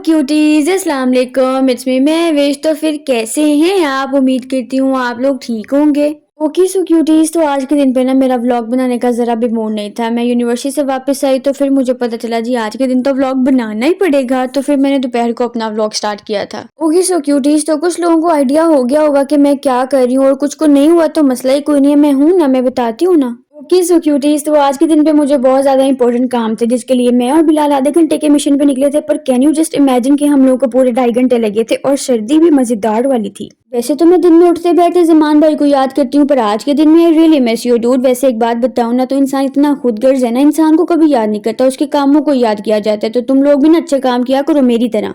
Cuties अस्सलाम वालेकुम, it's me Mahwish. तो फिर कैसे हैं आप? उम्मीद करती हूँ आप लोग ठीक होंगे। ओके सो क्यूटीज, तो आज के दिन पे ना मेरा व्लॉग बनाने का ज़रा भी मूड नहीं था। मैं यूनिवर्सिटी से वापस आई तो फिर मुझे पता चला जी आज के दिन तो व्लॉग बनाना ही पड़ेगा। तो फिर मैंने दोपहर को अपना व्लॉग स्टार्ट किया था। ओके सो क्यूटीज, तो कुछ लोगों को आइडिया हो गया होगा कि मैं क्या कर रही हूँ और कुछ को नहीं हुआ तो मसला ही कोई नहीं है, मैं हूँ ना, मैं बताती हूँ ना। ओके सो क्यूटीज, तो आज के दिन पे मुझे बहुत ज़्यादा इंपॉर्टेंट काम थे जिसके लिए मैं और बिलाल आधे घंटे के मिशन पे निकले थे। पर कैन यू जस्ट इमेजिन कि हम लोगों को पूरे 2.5 घंटे लगे थे और सर्दी भी मज़ेदार वाली थी। वैसे तो मैं दिन में उठते बैठते जमान भाई को याद करती हूँ, पर आज के दिन में I really miss you dude. वैसे एक बात बताऊँ ना, तो इंसान इतना खुदगर्ज है ना, इंसान को कभी याद नहीं करता, उसके कामों को याद किया जाता है। तो तुम लोग भी ना अच्छे काम किया करो मेरी तरह।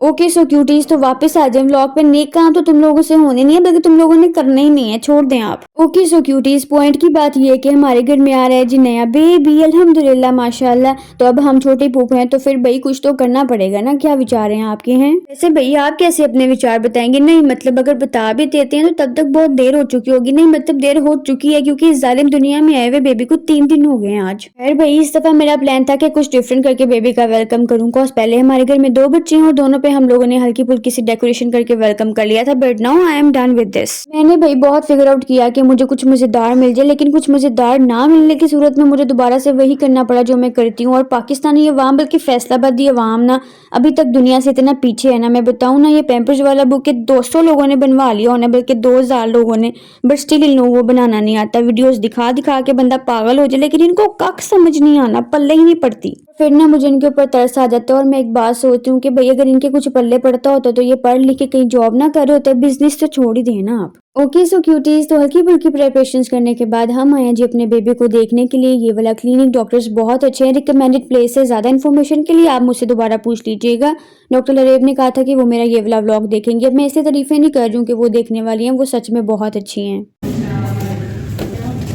ओके सो क्यूटीज, तो वापस आ जाए व्लॉग पे। नेक काम तो तुम लोगों से होने नहीं है, बल्कि तुम लोगों ने करना ही नहीं है, छोड़ दें आप। ओके सो क्यूटीज, पॉइंट की बात ये है कि हमारे घर में आ रहा है जी नया बेबी, अल्हम्दुलिल्लाह माशाल्लाह। तो अब हम छोटे फूफे हैं तो फिर भाई कुछ तो करना पड़ेगा ना। क्या विचार हैं आपके? हैं वैसे भैया आप कैसे अपने विचार बताएंगे? नहीं मतलब अगर बता भी देते हैं तो तब तक बहुत देर हो चुकी होगी। नहीं मतलब देर हो चुकी है क्योंकि इस जालिम दुनिया में आए हुए बेबी को 3 दिन हो गए हैं आज। खैर भाई, इस दफा मेरा प्लान था कि कुछ डिफरेंट करके बेबी का वेलकम करूँ। कॉज पहले हमारे घर में 2 बच्चे हैं और दोनों पे हम लोगों ने हल्की फुल्की सी डेकोरेशन करके वेलकम कर लिया था। But now I am done with this. मैंने भाई बहुत फिगर आउट किया कि मुझे कुछ मजेदार मिल जाए, लेकिन कुछ मजेदार ना मिलने की सूरत में मुझे दोबारा से वही करना पड़ा जो मैं करती हूँ। और पाकिस्तानी अवाम बल्कि फैसलाबादी अवाम ना अभी तक दुनिया से इतना पीछे है ना। मैं बताऊँ ना, ये पैम्पर्स वाला बुक के 200 लोगों ने बनवा लिया होना, बल्कि 2000 लोगों ने। बट स्टिल इन लोगों को बनाना नहीं आता। वीडियोस दिखा दिखा के बंदा पागल हो जाए, लेकिन इनको कख समझ नहीं आना, पल्ले ही नहीं पड़ती। फिर ना मुझे इनके ऊपर तरस आ जाता है और मैं एक बात सोचती हूँ कि भाई अगर इनके कुछ पल्ले पड़ता होता तो ये पढ़ लिख के कहीं जॉब ना कर रहे होते, बिजनेस तो छोड़ ही देना आप। ओके सो क्यूटीज, तो हल्की फुल्की प्रिपरेशंस करने के बाद हम आए जी अपने बेबी को देखने के लिए। ये वाला क्लिनिक डॉक्टर्स बहुत अच्छे हैं, रिकमेंडेड प्लेस है। ज्यादा इन्फॉर्मेशन के लिए आप मुझसे दोबारा पूछ लीजिएगा। डॉक्टर लरेब ने कहा था कि वो मेरा ये वाला व्लॉग देखेंगे। अब मैं ऐसे तारीफें नहीं कर रही हूँ कि वो देखने वाली हैं, वो सच में बहुत अच्छी हैं।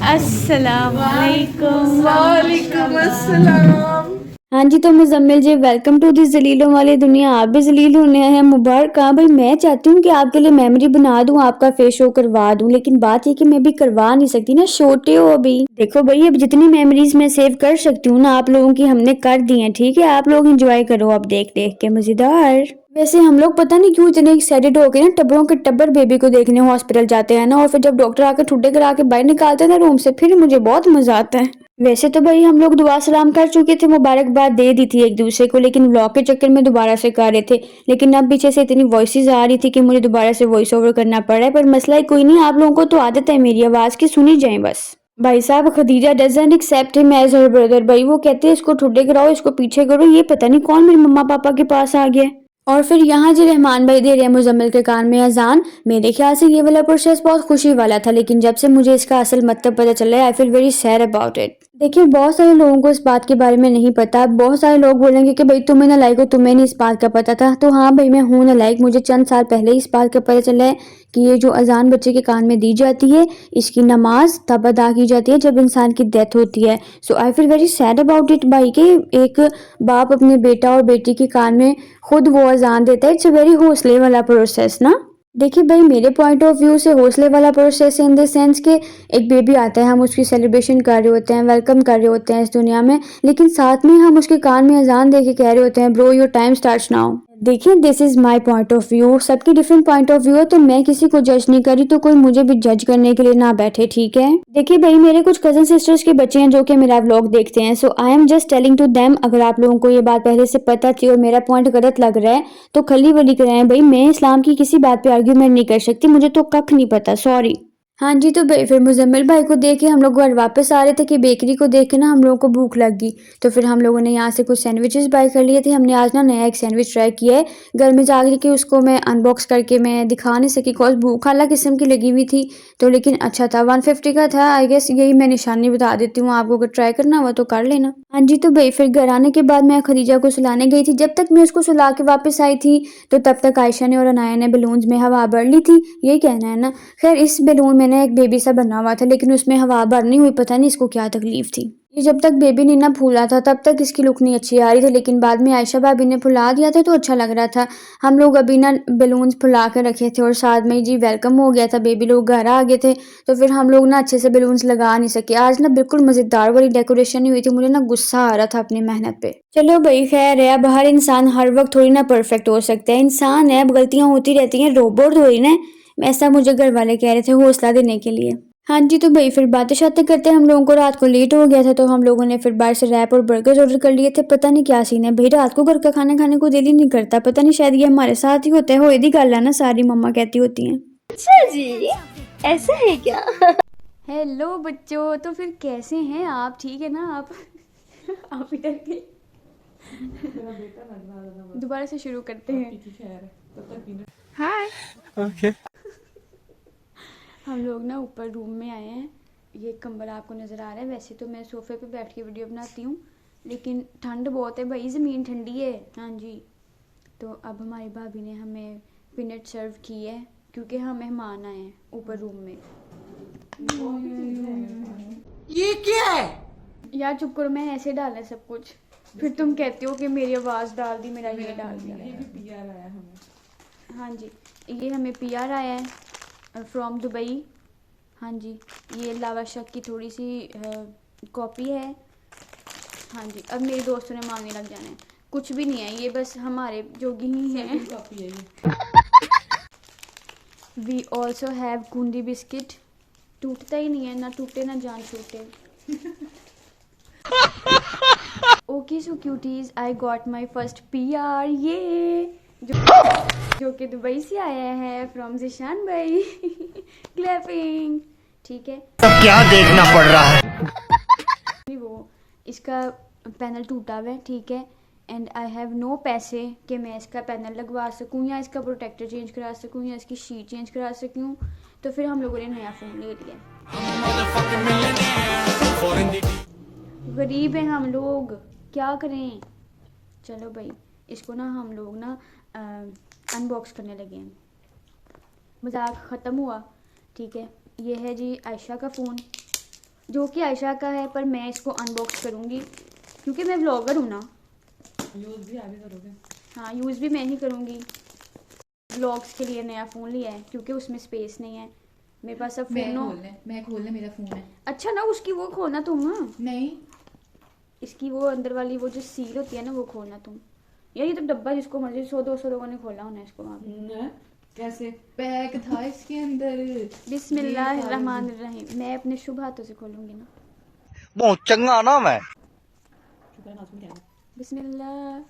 अस्सलाम वालेकुम। वालेकुम अस्सलाम। हाँ जी, तो मुजम्मिल जी वेलकम टू दिस जलीलों वाली दुनिया। आप भी जलील होने हैं, मुबारक। हाँ भाई, मैं चाहती हूँ कि आपके लिए मेमोरी बना दूँ, आपका फेस शो करवा दूँ, लेकिन बात ये कि मैं भी करवा नहीं सकती ना, छोटे हो अभी। देखो भाई, अब जितनी मेमोरीज मैं सेव कर सकती हूँ ना आप लोगों की हमने कर दी हैं, ठीक है? आप लोग एंजॉय करो अब देख देख के, मजेदार। वैसे हम लोग पता नहीं क्यों इतने एक्साइटेड होके ना टब्बरों के टब्बर बेबी को देखने हॉस्पिटल जाते हैं ना, और फिर जब डॉक्टर आकर ठुड्डे करा के बाहर निकालते हैं ना रूम से, फिर मुझे बहुत मजा आता है। वैसे तो भाई हम लोग दुआ सलाम कर चुके थे, मुबारकबाद दे दी थी एक दूसरे को, लेकिन व्लॉग के चक्कर में दोबारा से कर रहे थे। लेकिन अब पीछे से इतनी वॉइसेस आ रही थी कि मुझे दोबारा से वॉइस ओवर करना पड़ा है। पर मसला ही कोई नहीं, आप लोगों को तो आदत है मेरी आवाज की, सुनी जाए बस। भाई साहब, Khadija doesn't accept him as her brother. भाई वो कहते हैं इसको ठुड्डे कराओ, इसको पीछे करो। ये पता नहीं कौन मेरे मम्मा पापा के पास आ गया। और फिर यहाँ जी रहमान भाई दे रहे हैं मुजम्मिल के कान में अजान। मेरे ख्याल से ये वाला प्रोसेस बहुत खुशी वाला था, लेकिन जब से मुझे इसका असल मतलब पता चला है, आई feel very sad about it. देखिए, बहुत सारे लोगों को इस बात के बारे में नहीं पता। बहुत सारे लोग बोलेंगे कि भाई तुम्हें नालायक हो, तुम्हें नहीं इस बात का पता था। तो हाँ भाई, मैं हूँ नालायक। मुझे चंद साल पहले इस बात का पता चला है कि ये जो अजान बच्चे के कान में दी जाती है, इसकी नमाज तब अदा की जाती है जब इंसान की डेथ होती है। So I feel very sad about it भाई, कि एक बाप अपने बेटा और बेटी के कान में खुद वो अजान देता है। इट्स अ वेरी हौसले वाला प्रोसेस ना। देखिए भाई, मेरे पॉइंट ऑफ व्यू से हौसले वाला प्रोसेस इन द सेंस के एक बेबी आता है, हम उसकी सेलिब्रेशन कर रहे होते हैं, वेलकम कर रहे होते हैं इस दुनिया में, लेकिन साथ में हम उसके कान में अजान दे के कह रहे होते हैं bro your time starts now. देखिए, this is my point of view. सबकी डिफरेंट पॉइंट ऑफ व्यू है, तो मैं किसी को जज नहीं करी, तो कोई मुझे भी जज करने के लिए ना बैठे, ठीक है? देखिए भाई, मेरे कुछ कजन सिस्टर्स के बच्चे हैं जो कि मेरा व्लॉग देखते हैं, so I am just telling to them. अगर आप लोगों को ये बात पहले से पता थी और मेरा पॉइंट गलत लग रहा है तो खली वली कराएं भाई। मैं इस्लाम की किसी बात पे आर्ग्यूमेंट नहीं कर सकती, मुझे तो कख नहीं पता, सॉरी। हाँ जी, तो भाई फिर मुजम्मिल भाई को देख के हम लोग घर वापस आ रहे थे कि बेकरी को देख के ना हम लोगों को भूख लग गई। तो फिर हम लोगों ने यहाँ से कुछ सैंडविचेस बाय कर लिए थे। हमने आज ना नया एक सैंडविच ट्राई किया है घर में जाकर के, उसको मैं अनबॉक्स करके मैं दिखा नहीं सकी कॉज भूख अलग किस्म की लगी हुई थी। तो लेकिन अच्छा था, 150 का था। आई गेस यही मैं निशानी बता देती हूँ आपको, अगर ट्राई करना हुआ तो कर लेना। हाँ जी, तो भाई फिर घर आने के बाद मैं खदीजा को सुलाने गई थी। जब तक मैं उसको सुला के वापस आई थी तो तब तक आयशा ने और अनाया ने बलून्स में हवा भर ली थी, यही कहना है ना। खैर, इस बलून में ना एक बेबी सा बना हुआ था, लेकिन उसमें हवा भर नहीं हुई, पता नहीं इसको क्या तकलीफ थी। ये जब तक बेबी नहीं ना फूला था तब तक इसकी लुक नहीं अच्छी आ रही थी, लेकिन बाद में आयशा भाभी ने फुला दिया था तो अच्छा लग रहा था। हम लोग अभी ना बलून्स फुला कर रखे थे और साथ में जी वेलकम हो गया था, बेबी लोग घर आ गए थे तो फिर हम लोग ना अच्छे से बलून्स लगा नहीं सके। आज ना बिल्कुल मज़ेदार वाली डेकोरेशन नहीं हुई थी, मुझे ना गुस्सा आ रहा था अपनी मेहनत पे। चलो भाई खैर है, अब हर इंसान हर वक्त थोड़ी ना परफेक्ट हो सकता है, इंसान है, अब गलतियाँ होती रहती हैं, रोबोट थोड़ी ना। ऐसा मुझे घर वाले कह रहे थे हौसला देने के लिए। हाँ जी, तो भाई फिर बातें शातें करते हैं, हम लोगों को रात को लेट हो गया था तो हम लोगों ने फिर बाहर से रैप और बर्गर्स ऑर्डर कर लिए थे। पता नहीं क्या सीन है भाई, रात को घर का खाना खाने को दिल ही नहीं करता, पता नहीं शायद ये हमारे साथ ही होता है। होए दी गल है ना, सारी मम्मा कहती होती हैं। अच्छा जी, ऐसा है क्या? हेलो बच्चों, तो फिर कैसे हैं आप, ठीक है ना आप? आप इधर के दोबारा से शुरू करते हैं। हाय। ओके हम लोग ना ऊपर रूम में आए हैं, ये कंबल आपको नज़र आ रहा है। वैसे तो मैं सोफ़े पे बैठ के वीडियो बनाती हूँ, लेकिन ठंड बहुत है भाई, ज़मीन ठंडी है। हाँ जी, तो अब हमारी भाभी ने हमें पीनट सर्व की है क्योंकि हम मेहमान आए हैं ऊपर रूम में। ये क्या है? यार चुप करो, मैं ऐसे डाला है सब कुछ, फिर तुम कहते हो कि मेरी आवाज़ डाल दी, मेरा ये डाल दिया। ये भी पीआर आया हमें। हाँ जी, ये हमें पीआर आया है फ्रॉम दुबई। हाँ जी, ये लावा शक की थोड़ी सी कॉपी है। हाँ जी, अब मेरे दोस्तों ने मांगने लग जाना है। कुछ भी नहीं है ये, बस हमारे जोगी ही हैं। कॉपी है ये। वी ऑल्सो हैव कूंदी बिस्किट, टूटता ही नहीं है, ना टूटे ना जान छूटे। Okay so cuties, I got my first PR, ये जो कि दुबई से आया है फ्रॉम जिशान भाई। क्लैपिंग, ठीक है। क्या देखना पड़ रहा है? वो इसका पैनल टूटा हुआ है, ठीक है, एंड आई हैव नो पैसे कि मैं इसका पैनल लगवा सकूं या इसका प्रोटेक्टर चेंज करा सकूं या इसकी शीट चेंज करा सकूं। तो फिर हम लोगों ने नया फ़ोन ले लिया। गरीब हैं हम लोग, क्या करें। चलो भाई, इसको ना हम लोग ना अनबॉक्स करने लगे हैं। मजाक ख़त्म हुआ, ठीक है। ये है जी आयशा का फ़ोन, जो कि आयशा का है, पर मैं इसको अनबॉक्स करूँगी क्योंकि मैं ब्लॉगर हूँ ना। यूज भी आगे करोगे? हाँ, यूज़ भी मैं ही करूँगी। ब्लॉग्स के लिए नया फ़ोन लिया है क्योंकि उसमें स्पेस नहीं है मेरे पास। अब मैं खोलने मेरा फोन है। अच्छा ना, उसकी वो खोलना तुम। नहीं, इसकी वो अंदर वाली वो जो सील होती है ना, वो खोलना तुम। यार ये तो डब्बा जिसको मर्जी 100-200 लोगों ने खोला होना इसको वहाँ पे। कैसे? पैक था इसके अंदर। बिस्मिल्लाहिर्रहमानिर्रहीम, मैं अपने शुभ हाथों से खोलूंगी ना। बहुत चंगा ना मैं। बिस्मिल्लाह।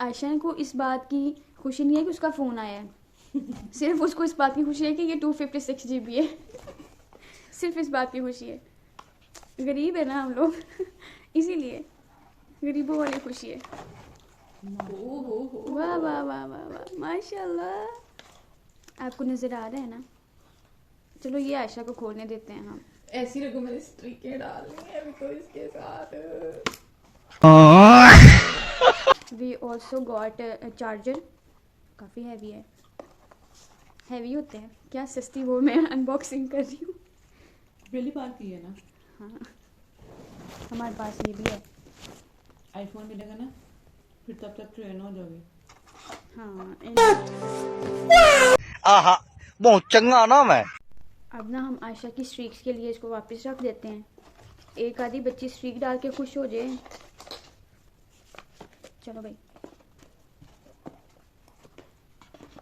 आयशा को इस बात की खुशी नहीं है कि उसका फ़ोन आया है, सिर्फ उसको इस बात की खुशी है कि ये 256 GB है। सिर्फ इस बात की खुशी है। गरीब है ना हम लोग, इसीलिए गरीबों वाली खुशी है। वाह वाह वाह वाह वाह, माशाल्लाह। आपको नज़र आ रहा है ना? चलो ये आयशा को खोलने देते हैं हम। ऐसी रखो, मैंने स्ट्रिकें डालनी है अभी तो इसके साथ। वी ऑल्सो गॉट चार्जर, काफ़ी हैवी है, हैवी होते हैं क्या सस्ती, वो मैं अनबॉक्सिंग कर रही हूँ। पहली बार की है ना? हाँ, हमारे पास ये भी है। आईफोन मिलेगा ना, फिर तब तक ट्रेन हो जाओगे। हाँ, आहा बहुत चंगा ना मैं। अब ना हम आयशा की स्ट्रीक्स के लिए इसको वापस रख देते हैं। एक आधी बच्ची स्ट्रीक डाल के खुश हो जाए। चलो भाई,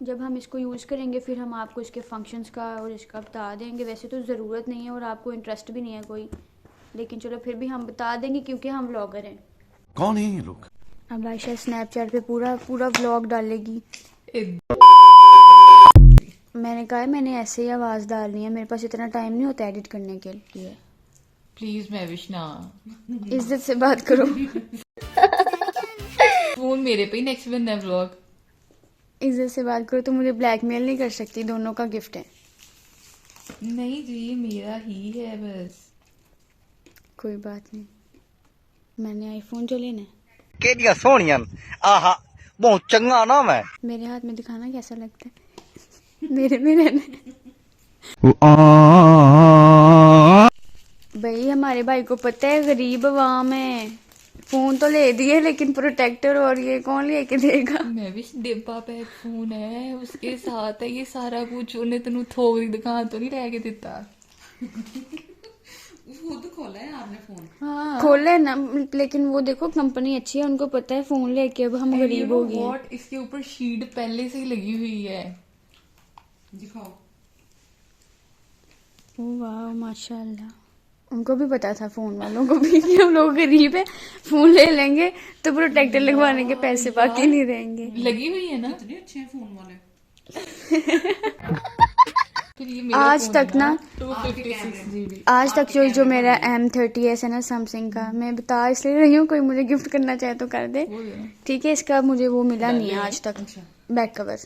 जब हम इसको यूज़ करेंगे फिर हम आपको इसके फंक्शंस का और इसका बता देंगे। वैसे तो ज़रूरत नहीं है और आपको इंटरेस्ट भी नहीं है कोई, लेकिन चलो फिर भी हम बता देंगे क्योंकि हम व्लॉगर हैं। कौन है ये लोग? अब आयशा स्नैपचैट पे पूरा पूरा व्लॉग डालेगी। मैंने कहा है मैंने ऐसे ही आवाज़ डालनी है, मेरे पास इतना टाइम नहीं होता एडिट करने के लिए। प्लीज मैं विश्ना, इज्जत से बात करो। फोन मेरे पे ही नेक्स्ट बनना है व्लॉग। इज्जत से बात करो, तो मुझे ब्लैकमेल नहीं कर सकती, दोनों का गिफ्ट है। नहीं जी, मेरा ही है बस। कोई बात नहीं, मैंने आईफोन जो लेना है। केडिया सोनियन, आहा बहुत चंगा ना मैं। मेरे हाथ में दिखाना कैसा लगता है। मेरे में रहना है। भाई हमारे भाई को पता है गरीब अवाम है, फोन तो ले दिए लेकिन प्रोटेक्टर और ये कौन लेके देगा। मैं भी डिब्बा पैक फोन है उसके साथ है ये सारा कुछ, उन्हें तेनू थोक दी दुकान तो नहीं लेके दिता। खुद खोला है आपने फोन? हाँ खोले ना, लेकिन वो देखो कंपनी अच्छी है, उनको पता है फोन लेके अब हम गरीब हो गए हैं। व्हाट, इसके ऊपर शीट पहले से ही लगी हुई है। दिखाओ। ओ वाह माशाल्लाह, उनको भी पता था फोन वालों को भी कि हम लोग गरीब है, फोन ले लेंगे तो प्रोटेक्टर लगवाने के पैसे बाकी नहीं रहेंगे। लगी हुई है ना। इतने अच्छे हैं फोन वाले। फिर ये मेरा आज फोन तक है ना 256 GB। आज तक जो मेरा M30s है ना सैमसंग का, मैं बता इसलिए रही हूँ, कोई मुझे गिफ्ट करना चाहे तो कर दे, ठीक है। इसका मुझे वो मिला नहीं है आज तक, बैक कवर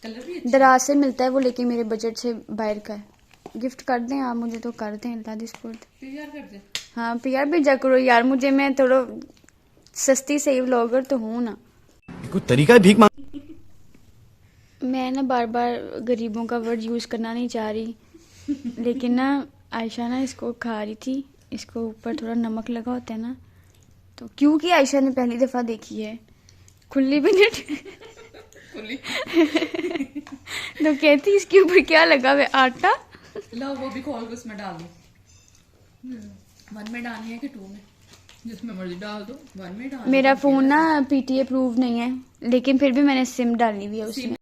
कलर भी दराज से मिलता है वो, लेकिन मेरे बजट से बाहर का है। गिफ्ट कर दें आप मुझे तो कर दें, अल्लाह दिसपुर। तैयार कर दे। हाँ PR भेजा करो यार मुझे, मैं थोड़ा सस्ती सही व्लॉगर तो हूँ ना। कोई तरीका है भीख मांग। मैं ना बार बार गरीबों का वर्ड यूज़ करना नहीं चाह रही, लेकिन ना आयशा ना इसको खा रही थी, इसको ऊपर थोड़ा नमक लगा होता है ना, तो क्योंकि आयशा ने पहली दफ़ा देखी है खुली भी नहीं खुली। तो कहती इसके ऊपर क्या लगा हुआ है, आटा। लो वो भी खोल के उसमें डाल दो। 1 में डालनी है कि 2 में? जिसमें मर्जी डाल दो। 1 में डाल। मेरा फ़ोन ना PTA अप्रूव नहीं है, लेकिन फिर भी मैंने सिम डाली हुई है उसमें।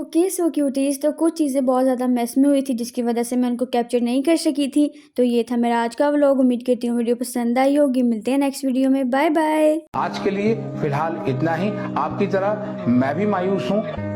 ओके सो क्यूटीज, तो कुछ चीज़ें बहुत ज़्यादा मिस में हुई थी जिसकी वजह से मैं उनको कैप्चर नहीं कर सकी थी। तो ये था मेरा आज का व्लॉग, उम्मीद करती हूँ वीडियो पसंद आई होगी। मिलते हैं नेक्स्ट वीडियो में, बाय बाय। आज के लिए फिलहाल इतना ही। आपकी तरह मैं भी मायूस हूँ।